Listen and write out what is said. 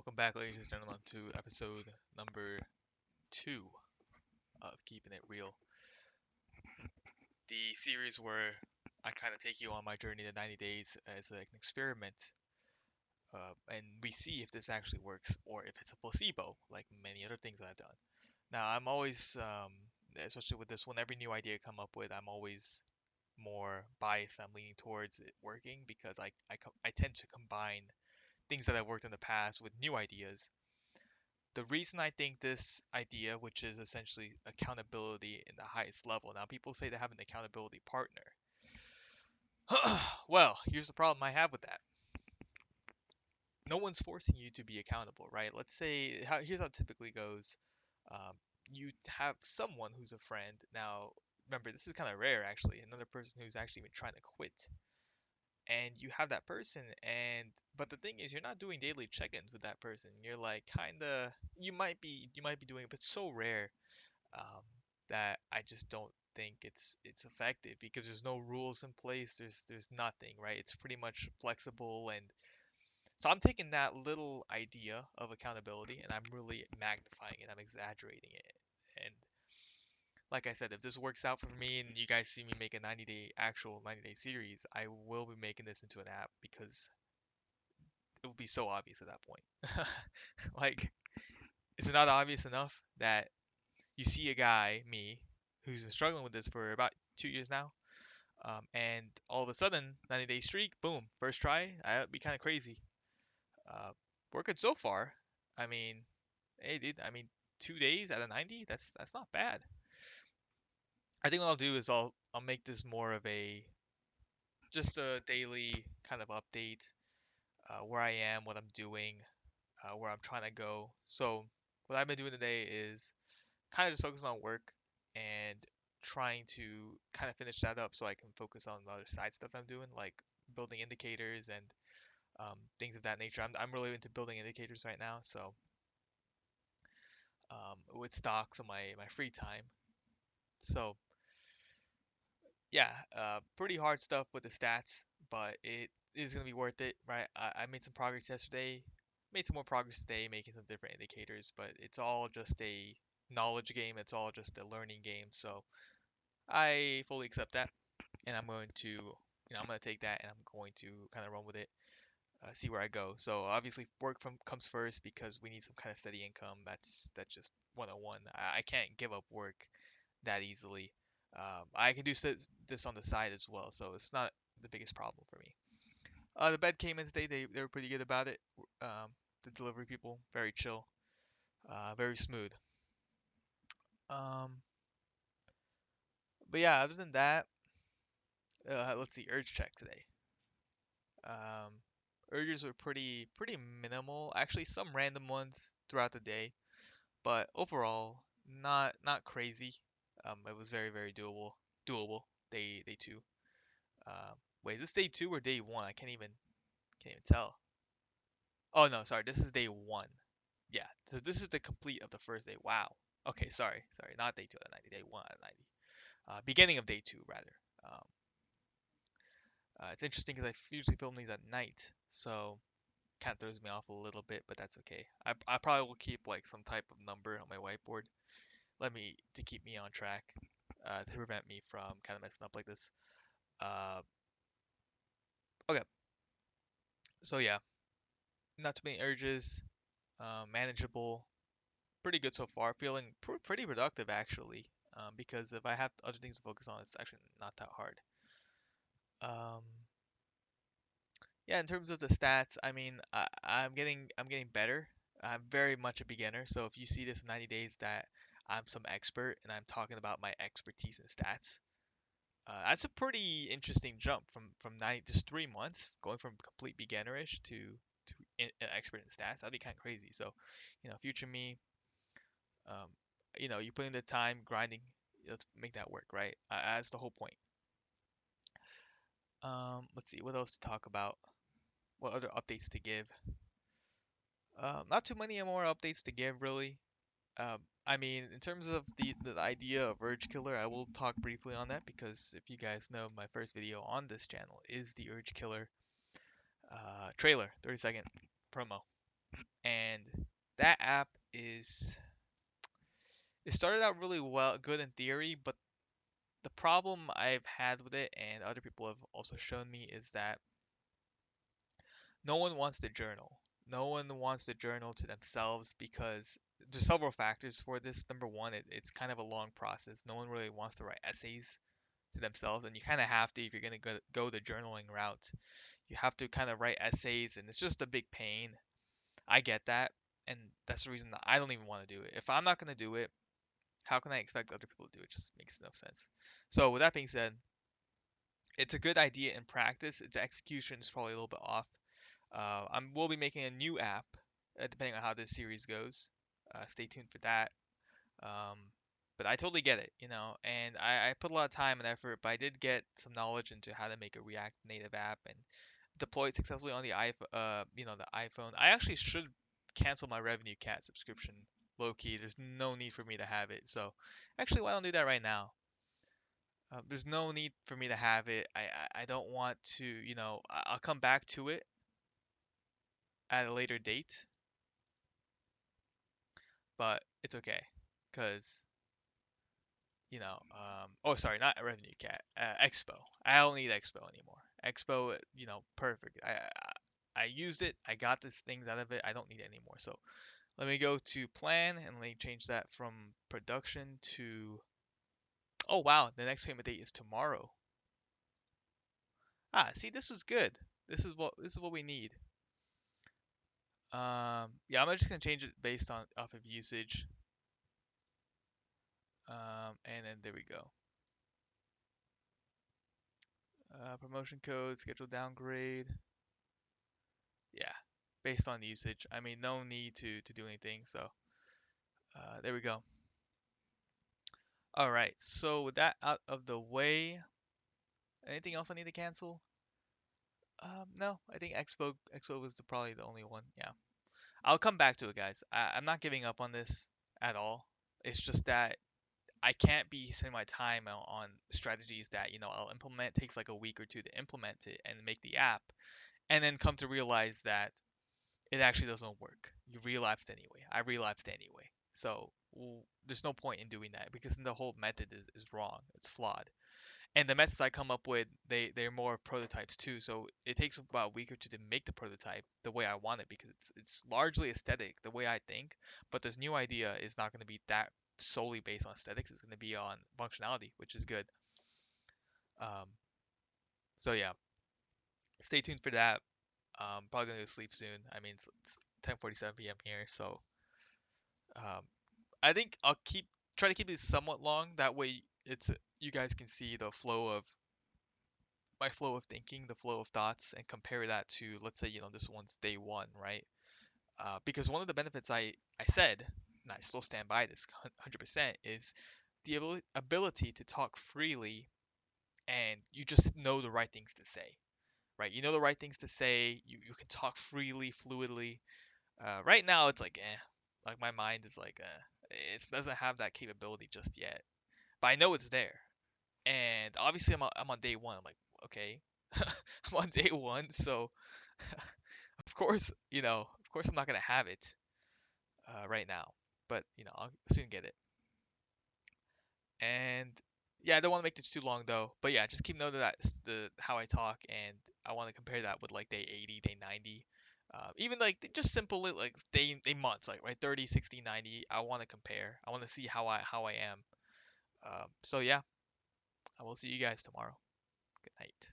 Welcome back, ladies and gentlemen, to episode number 2 of Keeping It Real, the series where I kind of take you on my journey to 90 days as an experiment, and we see if this actually works or if it's a placebo, like many other things that I've done. Now, I'm always, especially with this one, every new idea I come up with, I'm always more biased. I'm leaning towards it working because I tend to combine things that I've worked in the past with new ideas. The reason I think this idea, which is essentially accountability in the highest level, now people say they have an accountability partner. Well, here's the problem I have with that. No one's forcing you to be accountable, right? Let's say, here's how it typically goes. Um, you have someone who's a friend. Now, remember, this is kind of rare actually. Another person who's actually been trying to quit. And you have that person, but the thing is, you're not doing daily check-ins with that person. You're like kind of, you might be doing it, but it's so rare um, that I just don't think it's effective because there's no rules in place. There's nothing, right? It's pretty much flexible, and so I'm taking that little idea of accountability and I'm really magnifying it. I'm exaggerating it. And like I said, if this works out for me and you guys see me make a 90-day series, I will be making this into an app because it will be so obvious at that point. Like, is it not obvious enough that you see a guy, me, who's been struggling with this for about 2 years now, and all of a sudden, 90-day streak, boom, first try, that'd be kind of crazy. Uh, Working so far. I mean, hey, dude, 2 days out of 90, that's not bad. I think what I'll do is I'll make this more of a just a daily kind of update, where I am, what I'm doing, where I'm trying to go. So what I've been doing today is kind of just focusing on work and trying to kind of finish that up so I can focus on the other side stuff I'm doing, like building indicators and things of that nature. I'm really into building indicators right now, so with stocks on my free time. So yeah, pretty hard stuff with the stats, but it is gonna be worth it, right? I made some progress yesterday, made some more progress today, making some different indicators, but it's all just a knowledge game. It's all just a learning game. So I fully accept that, and I'm going to, I'm going to take that and I'm going to kind of run with it, see where I go. So obviously, work from comes first because we need some kind of steady income. That's just 101. I can't give up work that easily. I can do this on the side as well, so it's not the biggest problem for me. The bed came in today. They were pretty good about it. The delivery people, very chill, very smooth. Um, but yeah, other than that, let's see, urge check today. Um, Urges were pretty minimal. Actually, some random ones throughout the day, but overall, not crazy. It was very doable. Doable. Day two. Wait, is this day two or day one? I can't even tell. Oh no, sorry. This is day one. Yeah. So this is the complete of the first day. Wow. Okay, sorry. Not day two out of 90. Day one out of 90. Beginning of day two rather. Um, it's interesting because I usually film these at night, so kind of throws me off a little bit, but that's okay. I probably will keep like some type of number on my whiteboard. To keep me on track, to prevent me from kind of messing up like this. Uh, okay, so yeah, not too many urges, manageable, pretty good so far. Feeling pretty productive actually, because if I have other things to focus on, it's actually not that hard. Um, yeah, in terms of the stats, I mean, I'm getting better. I'm very much a beginner, so if you see this in 90 days that I'm some expert and I'm talking about my expertise in stats, that's a pretty interesting jump from 90 just 3 months, going from complete beginnerish to expert in stats. That'd be kind of crazy. So, future me, um, you put in the time grinding, let's make that work, right? That's the whole point. Let's see what else to talk about. What other updates to give? Not too many more updates to give, really. I mean, in terms of the idea of Urge Killer, I will talk briefly on that because if you guys know, my first video on this channel is the Urge Killer trailer, 30-second promo. And that app is it started out really well, good in theory, but the problem I've had with it and other people have also shown me is that no one wants to journal. No one wants to journal to themselves because there's several factors for this. Number one, it's kind of a long process. No one really wants to write essays to themselves, and you kind of have to if you're going to go the journaling route. You have to kind of write essays, and it's just a big pain. I get that, and that's the reason that I don't even want to do it. If I'm not going to do it, how can I expect other people to do it? It just makes no sense. So with that being said, it's a good idea in practice. Its execution is probably a little bit off. We'll be making a new app, depending on how this series goes. Stay tuned for that. Um, but I totally get it, and I put a lot of time and effort, but I did get some knowledge into how to make a React Native app and deploy it successfully on the the iPhone. I actually should cancel my Revenue Cat subscription low key. There's no need for me to have it. So actually, why don't do that right now? There's no need for me to have it. I don't want to, I'll come back to it at a later date, but it's okay, cause oh sorry, not Revenue Cat, Expo. I don't need Expo anymore. Expo, perfect. I used it. I got these things out of it. I don't need it anymore. So let me go to plan and let me change that from production to. Oh wow, the next payment date is tomorrow. Ah, see, this is good. This is what we need. Yeah, I'm just gonna change it based on off of usage. And then there we go. Promotion code, schedule downgrade. Yeah, based on usage. I mean, no need to do anything. So there we go. All right. So with that out of the way, anything else I need to cancel? No, I think Expo was probably the only one. Yeah, I'll come back to it, guys. I'm not giving up on this at all. It's just that I can't be spending my time on strategies that I'll implement. It takes like a week or two to implement it and make the app, and then come to realize that it actually doesn't work. You relapsed anyway. I relapsed anyway. So there's no point in doing that because the whole method is wrong. It's flawed. And the methods I come up with, they're more prototypes too. So it takes about a week or two to make the prototype the way I want it because it's largely aesthetic the way I think. But this new idea is not going to be that solely based on aesthetics. It's going to be on functionality, which is good. Um, so yeah, stay tuned for that. Probably gonna go sleep soon. I mean, it's 10:47 p.m. here, so um, I think I'll try to keep it somewhat long. That way, you guys can see the flow of my flow of thinking, the flow of thoughts, and compare that to, let's say, this one's day one, right? Because one of the benefits I said, and I still stand by this 100%, is the ability to talk freely, and you just know the right things to say, right? You know the right things to say. You can talk freely, fluidly. Right now, it's like, like my mind is like, it doesn't have that capability just yet, but I know it's there. And obviously, I'm on day one. I'm like, okay, I'm on day one, so of course, I'm not gonna have it right now, but I'll soon get it. And yeah, I don't want to make this too long though. But yeah, just keep note of that the how I talk, and I want to compare that with like day 80, day 90. Even like just simple like day months, like right 30, 60, 90. I want to compare. I want to see how I am. So yeah, I will see you guys tomorrow. Good night.